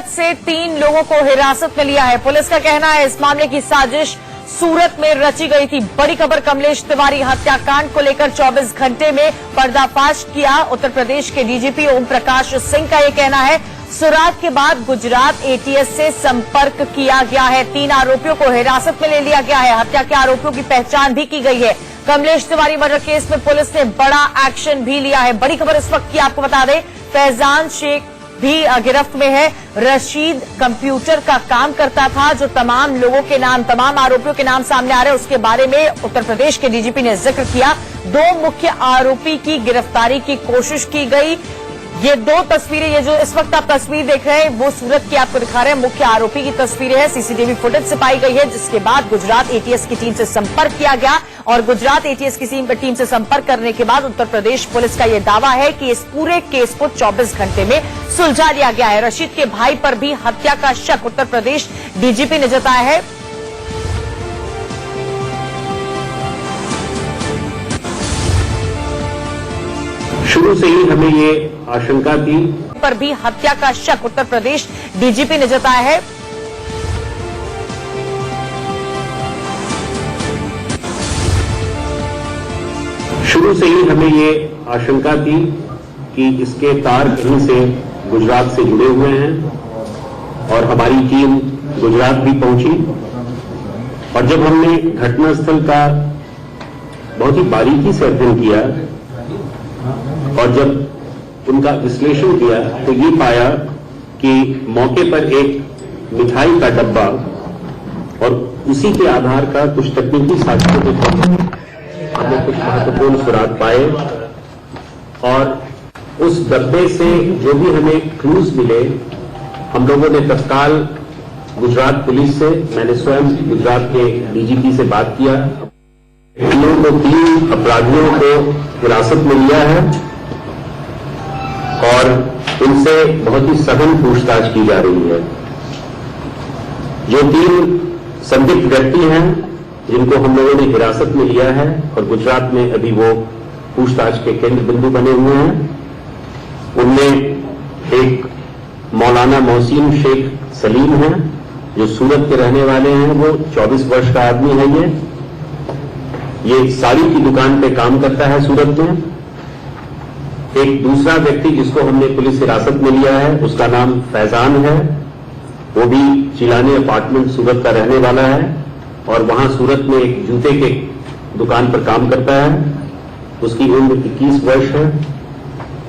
सूरत से 3 लोगों को हिरासत में लिया है। पुलिस का कहना है इस मामले की साजिश सूरत में रची गई थी। बड़ी खबर, कमलेश तिवारी हत्याकांड को लेकर 24 घंटे में पर्दाफाश किया। उत्तर प्रदेश के डीजीपी ओम प्रकाश सिंह का यह कहना है सुराग के बाद गुजरात एटीएस से संपर्क किया गया है। 3 आरोपियों को हिरासत में ले लिया गया है। हत्या के आरोपियों की पहचान भी की गई है। कमलेश तिवारी मर्डर केस में पुलिस ने बड़ा एक्शन भी लिया है। बड़ी खबर इस वक्त की आपको बता दें, फैजान शेख भी गिरफ्त में है। रशीद कंप्यूटर का काम करता था। जो तमाम लोगों के नाम, तमाम आरोपियों के नाम सामने आ रहे हैं उसके बारे में उत्तर प्रदेश के डीजीपी ने जिक्र किया। 2 मुख्य आरोपी की गिरफ्तारी की कोशिश की गई। ये 2 तस्वीरें, ये जो इस वक्त आप तस्वीर देख रहे हैं वो सूरत की आपको दिखा रहे हैं। मुख्य आरोपी की तस्वीरें हैं, सीसीटीवी फुटेज से पाई गई है, जिसके बाद गुजरात एटीएस की टीम से संपर्क किया गया और गुजरात एटीएस की टीम से संपर्क करने के बाद उत्तर प्रदेश पुलिस का यह दावा है कि इस पूरे केस को 24 घंटे में सुलझा लिया गया है। रशीद के भाई पर भी हत्या का शक उत्तर प्रदेश डीजीपी ने जताया है। शुरू से ही हमें ये आशंका थी, पर भी हत्या का शक उत्तर प्रदेश डीजीपी ने जताया है। शुरू से ही हमें ये आशंका थी कि इसके तार कहीं से गुजरात से जुड़े हुए हैं और हमारी टीम गुजरात भी पहुंची और जब हमने घटनास्थल का बहुत ही बारीकी से अध्ययन किया और जब उनका विश्लेषण किया तो ये पाया कि मौके पर एक मिठाई का डब्बा और उसी के आधार का कुछ तकनीकी साक्ष्यों के तौर हमने कुछ महत्वपूर्ण सुराग पाए और उस डब्बे से जो भी हमें क्लूज मिले हम लोगों ने तत्काल गुजरात पुलिस से, मैंने स्वयं गुजरात के डीजीपी से बात किया। इन लोगों को 3 अपराधियों को हिरासत में लिया है और उनसे बहुत ही सघन पूछताछ की जा रही है। जो 3 संदिग्ध व्यक्ति हैं जिनको हम लोगों ने हिरासत में लिया है और गुजरात में अभी वो पूछताछ के केंद्र बिंदु बने हुए हैं, उनमें एक मौलाना मोहसिन शेख सलीम है जो सूरत के रहने वाले हैं। वो 24 वर्ष का आदमी है। ये साड़ी की दुकान पे काम करता है सूरत में। एक दूसरा व्यक्ति जिसको हमने पुलिस हिरासत में लिया है उसका नाम फैजान है। वो भी चिलानी अपार्टमेंट सूरत का रहने वाला है और वहां सूरत में एक जूते के दुकान पर काम करता है। उसकी उम्र 21 वर्ष है।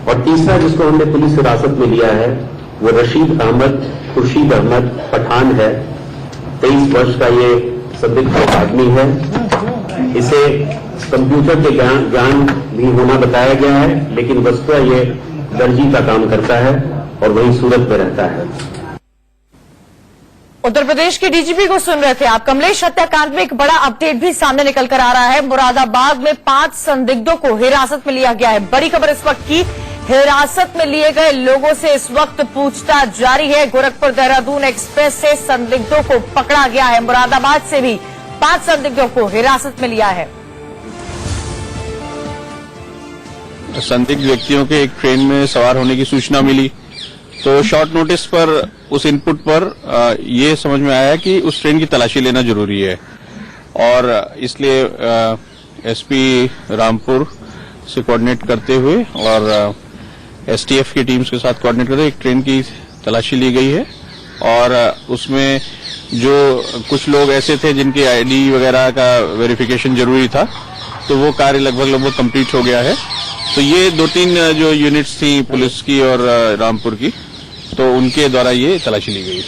और तीसरा जिसको हमने पुलिस हिरासत में लिया है वो रशीद अहमद खुर्शीद अहमद पठान है। 23 वर्ष का ये संदिग्ध आदमी है। इसे कंप्यूटर के ज्ञान भी होना बताया गया है, लेकिन वस्तुतः ये दर्जी का काम करता है और वहीं सूरत में रहता है। उत्तर प्रदेश के डीजीपी को सुन रहे थे आप। कमलेश हत्याकांड में एक बड़ा अपडेट भी सामने निकल कर आ रहा है। मुरादाबाद में 5 संदिग्धों को हिरासत में लिया गया है। बड़ी खबर इस वक्त की, हिरासत में लिए गए लोगों से इस वक्त पूछताछ जारी है। गोरखपुर देहरादून एक्सप्रेस से संदिग्धों को पकड़ा गया है। मुरादाबाद से भी 5 संदिग्धों को हिरासत में लिया है। संदिग्ध व्यक्तियों के एक ट्रेन में सवार होने की सूचना मिली तो शॉर्ट नोटिस पर उस इनपुट पर ये समझ में आया कि उस ट्रेन की तलाशी लेना जरूरी है और इसलिए एसपी रामपुर से कोऑर्डिनेट करते हुए और एसटीएफ की टीम्स के साथ कोऑर्डिनेट करते एक ट्रेन की तलाशी ली गई है और उसमें जो कुछ लोग ऐसे थे जिनकी आईडी वगैरह का वेरिफिकेशन जरूरी था तो वो कार्य लगभग कंप्लीट हो गया है। तो ये 2-3 जो यूनिट्स थी पुलिस की और रामपुर की, तो उनके द्वारा ये तलाशी ली गई।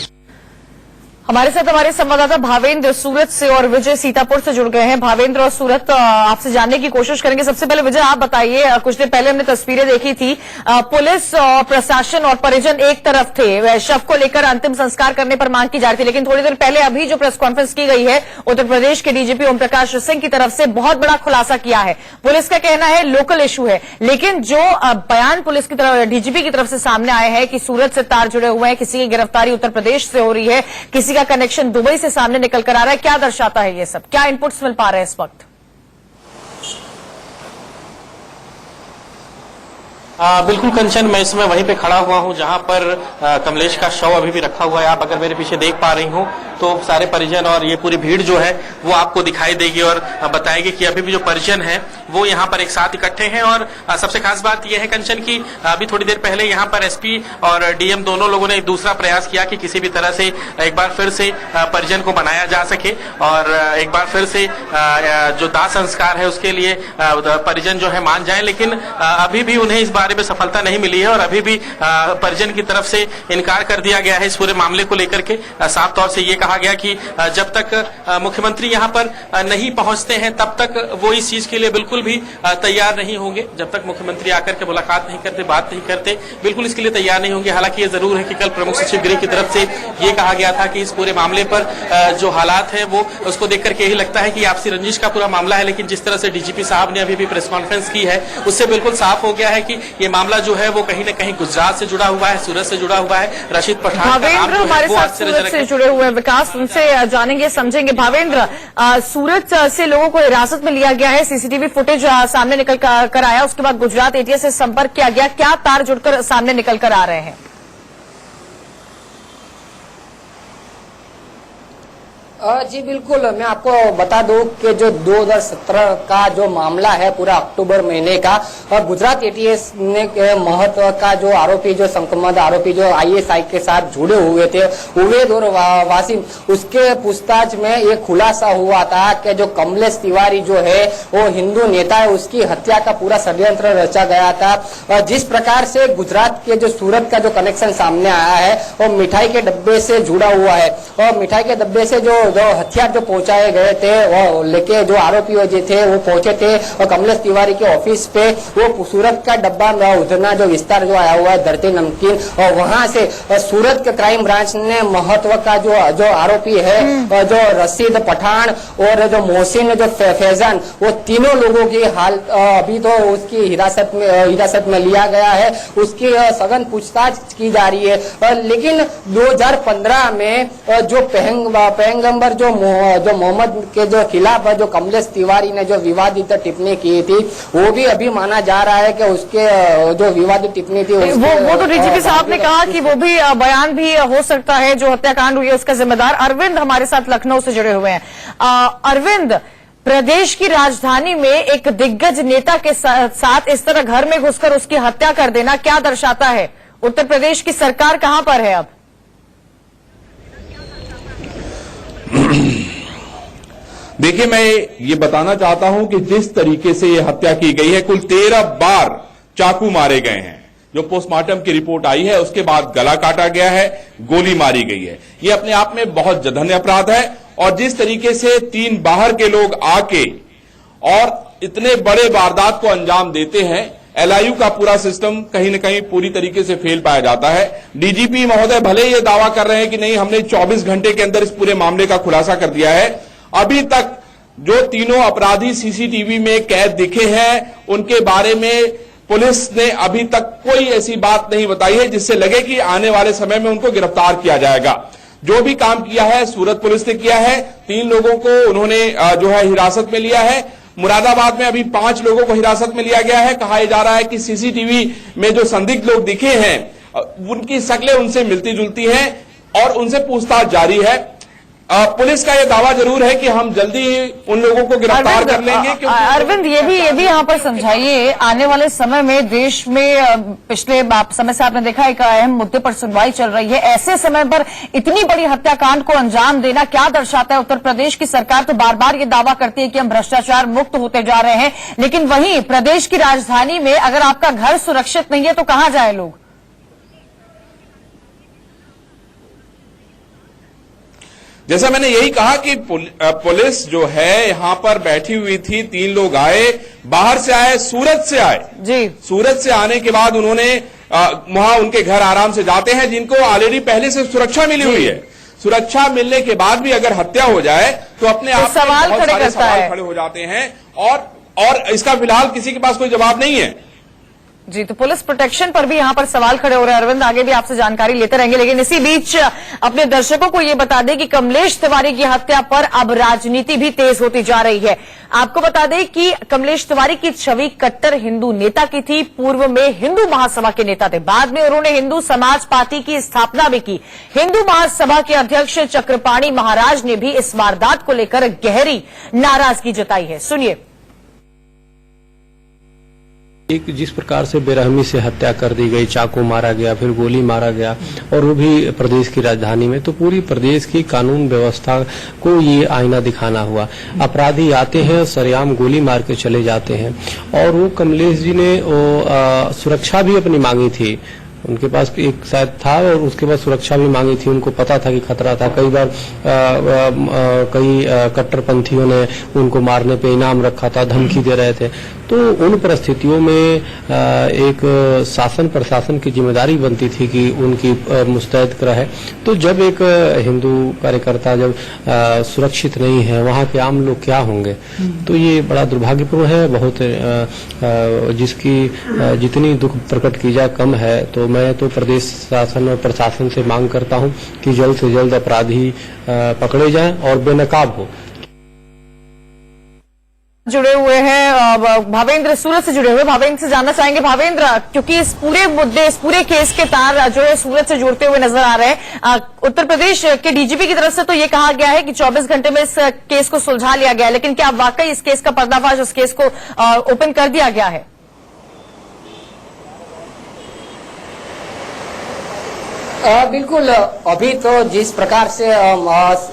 हमारे साथ हमारे संवाददाता भावेंद्र सूरत से और विजय सीतापुर से जुड़ गए हैं। भावेंद्र और सूरत, आपसे जानने की कोशिश करेंगे। सबसे पहले विजय आप बताइए, कुछ देर पहले हमने तस्वीरें देखी थी, पुलिस और प्रशासन और परिजन एक तरफ थे, शव को लेकर अंतिम संस्कार करने पर मांग की जा रही थी, लेकिन थोड़ी देर पहले अभी जो प्रेस कॉन्फ्रेंस की गई है उत्तर प्रदेश के डीजीपी ओम प्रकाश सिंह की तरफ से बहुत बड़ा खुलासा किया है। पुलिस का कहना है लोकल इशू है, लेकिन जो बयान पुलिस की तरफ, डीजीपी की तरफ से सामने आए हैं कि सूरत से तार जुड़े हुए हैं, किसी की गिरफ्तारी उत्तर प्रदेश से हो रही है, किसी का कनेक्शन दुबई से सामने निकल कर आ रहा है, क्या दर्शाता है ये सब? क्या इनपुट्स मिल पा रहे हैं इस वक्त? बिल्कुल कंचन, मैं इसमें वहीं पे खड़ा हुआ हूं जहां पर कमलेश का शव अभी भी रखा हुआ है। आप अगर मेरे पीछे देख पा रही हो तो सारे परिजन और ये पूरी भीड़ जो है वो आपको दिखाई देगी और बताएगी कि अभी भी जो परिजन है वो यहाँ पर एक साथ इकट्ठे हैं। और सबसे खास बात यह है कंचन की अभी थोड़ी देर पहले यहाँ पर एसपी और डीएम दोनों लोगों ने एक दूसरा प्रयास किया कि किसी भी तरह से एक बार फिर से परिजन को बनाया जा सके और एक बार फिर से जो दाह संस्कार है उसके लिए परिजन जो है मान जाए, लेकिन अभी भी उन्हें इस बारे में सफलता नहीं मिली है और अभी भी परिजन की तरफ से इनकार कर दिया गया है इस पूरे मामले को लेकर के। साफ तौर से ये कहा गया कि जब तक मुख्यमंत्री यहाँ पर नहीं पहुंचते हैं तब तक वो इस चीज के लिए बिल्कुल भी तैयार नहीं होंगे। जब तक मुख्यमंत्री आकर के मुलाकात नहीं करते, बात नहीं करते, बिल्कुल इसके लिए तैयार नहीं होंगे। हालांकि ये जरूर है कि कल प्रमुख सचिव गृह की तरफ से ये कहा गया था कि इस पूरे मामले पर जो हालात है वो उसको देख करके यही लगता है कि आपसी रंजिश का पूरा मामला है। लेकिन जिस तरह से डीजीपी साहब ने अभी भी प्रेस कॉन्फ्रेंस की है उससे बिल्कुल साफ हो गया है कि ये मामला जो है वो कहीं न कहीं गुजरात से जुड़ा हुआ है, सूरत से जुड़ा हुआ है। रशीद पठान भावेंद्र हमारे साथ सूरत से जुड़े हुए हैं, विकास उनसे जानेंगे समझेंगे। भावेंद्र, सूरत से लोगों को हिरासत में लिया गया है, सीसीटीवी फुटेज सामने निकल कर आया, उसके बाद गुजरात एटीएस से संपर्क किया गया, क्या तार जुड़कर सामने निकल कर आ रहे हैं? जी बिल्कुल, मैं आपको बता दूं कि जो 2017 का जो मामला है पूरा अक्टूबर महीने का, गुजरात एटीएस ने महत्व का जो आरोपी, जो संक्रमित आरोपी जो आईएसआई के साथ जुड़े हुए थे उवैद और वासिम, उसके पूछताछ में ये खुलासा हुआ था कि जो कमलेश तिवारी जो है वो हिंदू नेता है, उसकी हत्या का पूरा षड्यंत्र रचा गया था। जिस प्रकार से गुजरात के जो सूरत का जो कनेक्शन सामने आया है वो मिठाई के डब्बे से जुड़ा हुआ है और मिठाई के डब्बे से जो हथियार जो पहुंचाए गए थे वो लेके जो आरोपी जो थे वो पहुंचे थे और कमलेश तिवारी के ऑफिस पे वो सूरत का डब्बा उधना जो विस्तार जो आया हुआ है धरती नमकीन, और वहां से सूरत के क्राइम ब्रांच ने महत्व का जो आरोपी है जो रशीद पठान और जो मोहसिन जो फैजान, वो तीनों लोगों की हाल अभी तो उसकी हिरासत में लिया गया है, उसकी सघन पूछताछ की जा रही है। लेकिन 2015 में जो पैगंबर जो मोहम्मद के जो खिलाफ जो कमलेश तिवारी ने जो विवादित टिप्पणी की थी वो भी अभी माना जा रहा है कि उसके जो विवादित टिप्पणी थी वो तो डीजीपी साहब ने कहा कि वो भी बयान भी हो सकता है जो हत्याकांड हुई है उसका जिम्मेदार। अरविंद हमारे साथ लखनऊ से जुड़े हुए हैं। अरविंद, प्रदेश की राजधानी में एक दिग्गज नेता के साथ इस तरह घर में घुसकर उसकी हत्या कर देना क्या दर्शाता है? उत्तर प्रदेश की सरकार कहां पर है अब? देखिए, मैं ये बताना चाहता हूं कि जिस तरीके से ये हत्या की गई है, कुल 13 बार चाकू मारे गए हैं। जो पोस्टमार्टम की रिपोर्ट आई है उसके बाद गला काटा गया है, गोली मारी गई है। ये अपने आप में बहुत जघन्य अपराध है और जिस तरीके से 3 बाहर के लोग आके और इतने बड़े वारदात को अंजाम देते हैं, एलआईयू का पूरा सिस्टम कहीं न कहीं पूरी तरीके से फेल पाया जाता है। डीजीपी महोदय भले ही ये दावा कर रहे हैं कि नहीं, हमने 24 घंटे के अंदर इस पूरे मामले का खुलासा कर दिया है, अभी तक जो तीनों अपराधी सीसीटीवी में कैद दिखे हैं उनके बारे में पुलिस ने अभी तक कोई ऐसी बात नहीं बताई है जिससे लगे कि आने वाले समय में उनको गिरफ्तार किया जाएगा। जो भी काम किया है सूरत पुलिस ने किया है। 3 लोगों को उन्होंने जो है हिरासत में लिया है। मुरादाबाद में अभी 5 लोगों को हिरासत में लिया गया है। कहा जा रहा है कि सीसीटीवी में जो संदिग्ध लोग दिखे हैं उनकी शक्लें उनसे मिलती जुलती हैं और उनसे पूछताछ जारी है। पुलिस का यह दावा जरूर है कि हम जल्दी उन लोगों को गिरफ्तार कर लेंगे। अरविंद, ये भी यहाँ पर समझाइए, आने वाले समय में देश में पिछले समय से आपने देखा एक अहम मुद्दे पर सुनवाई चल रही है, ऐसे समय पर इतनी बड़ी हत्याकांड को अंजाम देना क्या दर्शाता है? उत्तर प्रदेश की सरकार तो बार बार ये दावा करती है कि हम भ्रष्टाचार मुक्त होते जा रहे हैं, लेकिन वहीं प्रदेश की राजधानी में अगर आपका घर सुरक्षित नहीं है तो कहां जाए लोग? जैसा मैंने यही कहा कि पुलिस जो है यहां पर बैठी हुई थी। 3 लोग आए, बाहर से आए, सूरत से आए जी। सूरत से आने के बाद उन्होंने वहां उनके घर आराम से जाते हैं जिनको ऑलरेडी पहले से सुरक्षा मिली हुई है। सुरक्षा मिलने के बाद भी अगर हत्या हो जाए तो अपने आप सवाल खड़े हो जाते हैं और इसका फिलहाल किसी के पास कोई जवाब नहीं है। जी, तो पुलिस प्रोटेक्शन पर भी यहां पर सवाल खड़े हो रहे हैं। अरविंद, आगे भी आपसे जानकारी लेते रहेंगे, लेकिन इसी बीच अपने दर्शकों को ये बता दें कि कमलेश तिवारी की हत्या पर अब राजनीति भी तेज होती जा रही है। आपको बता दें कि कमलेश तिवारी की छवि कट्टर हिंदू नेता की थी। पूर्व में हिंदू महासभा के नेता थे, बाद में उन्होंने हिंदू समाज पार्टी की स्थापना भी की। हिंदू महासभा के अध्यक्ष चक्रपाणी महाराज ने भी इस वारदात को लेकर गहरी नाराजगी जताई है। सुनिए। एक जिस प्रकार से बेरहमी से हत्या कर दी गई, चाकू मारा गया, फिर गोली मारा गया, और वो भी प्रदेश की राजधानी में, तो पूरी प्रदेश की कानून व्यवस्था को ये आईना दिखाना हुआ। अपराधी आते हैं, सरेआम गोली मार के चले जाते हैं। और वो कमलेश जी ने सुरक्षा भी अपनी मांगी थी, उनके पास एक शायद था, और उसके बाद सुरक्षा भी मांगी थी। उनको पता था कि खतरा था। कई बार कई कट्टरपंथियों ने उनको मारने पे इनाम रखा था, धमकी दे रहे थे। तो उन परिस्थितियों में एक शासन प्रशासन की जिम्मेदारी बनती थी कि उनकी मुस्तैद रहे। तो जब एक हिंदू कार्यकर्ता जब सुरक्षित नहीं है, वहाँ के आम लोग क्या होंगे? तो ये बड़ा दुर्भाग्यपूर्ण है। बहुत जिसकी जितनी दुख प्रकट की जाए कम है। तो मैं तो प्रदेश शासन और प्रशासन से मांग करता हूं कि जल्द से जल्द अपराधी पकड़े जाएं और बेनकाब हो। जुड़े हुए हैं भावेंद्र, सूरत से जुड़े हुए। भावेंद्र से जानना चाहेंगे, भावेंद्र, क्योंकि इस पूरे मुद्दे, इस पूरे केस के तार जो है सूरत से जुड़ते हुए नजर आ रहे हैं। उत्तर प्रदेश के डीजीपी की तरफ से तो ये कहा गया है कि 24 घंटे में इस केस को सुलझा लिया गया है, लेकिन क्या वाकई इस केस का पर्दाफाश, उस केस को ओपन कर दिया गया है? बिल्कुल, अभी तो जिस प्रकार से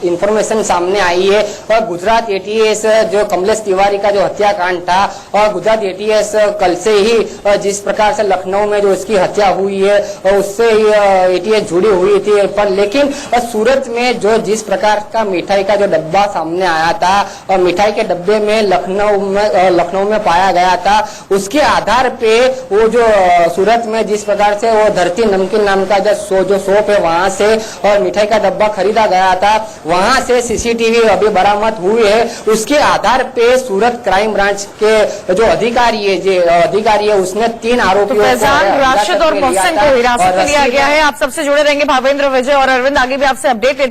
इंफॉर्मेशन सामने आई है, गुजरात एटीएस जो कमलेश तिवारी का जो हत्याकांड था, और गुजरात एटीएस कल से ही जिस प्रकार से लखनऊ में जो इसकी हत्या हुई है उससे ही एटीएस जुड़ी हुई थी। पर लेकिन सूरत में जो जिस प्रकार का मिठाई का जो डब्बा सामने आया था, और मिठाई के डब्बे में लखनऊ में पाया गया था, उसके आधार पे वो जो सूरत में जिस प्रकार से वो धरती नमकीन नाम का जो शॉप है, वहां से और मिठाई का डब्बा खरीदा गया था, वहां से सीसीटीवी अभी बरामद हुई है। उसके आधार पे सूरत क्राइम ब्रांच के जो अधिकारी है उसने 3 आरोपियों राशिद और मोहसिन को हिरासत में लिया गया है। आप सबसे जुड़े रहेंगे भावेंद्र, विजय और अरविंद, आगे भी आपसे अपडेट